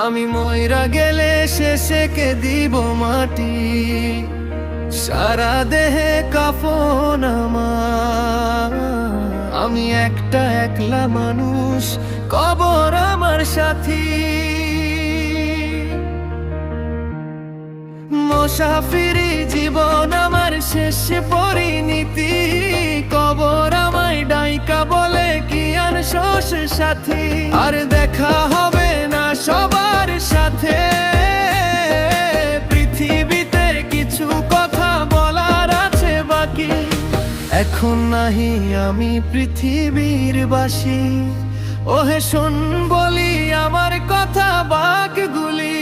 আমি মইরা গেলে শেষে কে দিব মাটি, সারা দেহে কাফন আমার। আমি একটা একলা মানুষ, কবর আমার সাথী। মুসাফিরি জীবন আমার শেষ পরিণীতি, কবর আমায় ডাইকা বলে কি আর শেষ সাথী। আর দেখা হবে না সবার সাথে, পৃথিবীতে কিছু কথা বলার আছে বাকি। এখন নাহি আমি পৃথিবীর বাসী, ওহে শোন বলি আমার কথা বাকগুলি।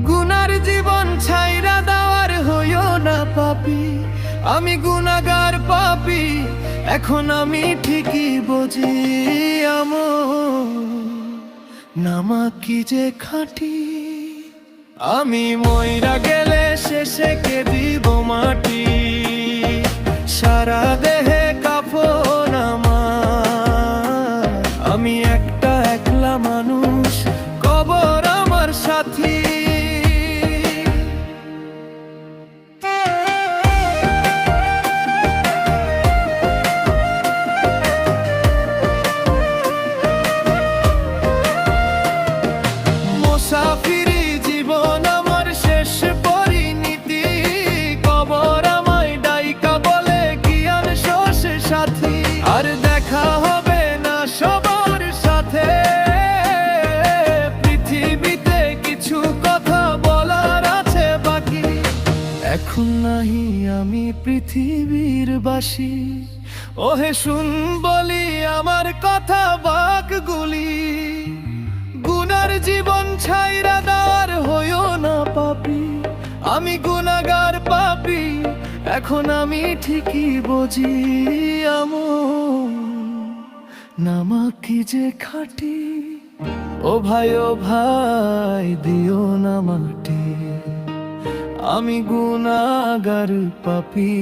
গুনার জীবন ছাইরা দেওয়ার হইও না পাপী, আমি গুনাহগার পাপী। এখন আমি ঠিকই বুঝি আমার নামা কি যে খাঁটি। আমি মইরা গেলে শেষে কে দিব মাটি, সারা দেহে কাফন আমার। আমি একটা একলা মানুষ, কবর আমার সাথী। মুসাফিরি জীবন আমার শেষ পরিণীতি, কবর আমায় ডাইকা বলে কি আর শেষ সাথী। আর দেখা হবে না সবার সাথে, পৃথিবীতে কিছু কথা বলার আছে বাকি। এখন নাহি আমি পৃথিবীর বাসী, ওহে শুন বলি আমার কথা বাকগুলি। গুনার জীবন ছাইরা দেওয়ার হইও না পাপী, আমি গুনাহগার পাপী। এখন আমি ঠিকই বুঝি আমার নামা কি যে খাঁটি। ও ভাই দিও না মাটি, আমি গুনাহগার পাপী।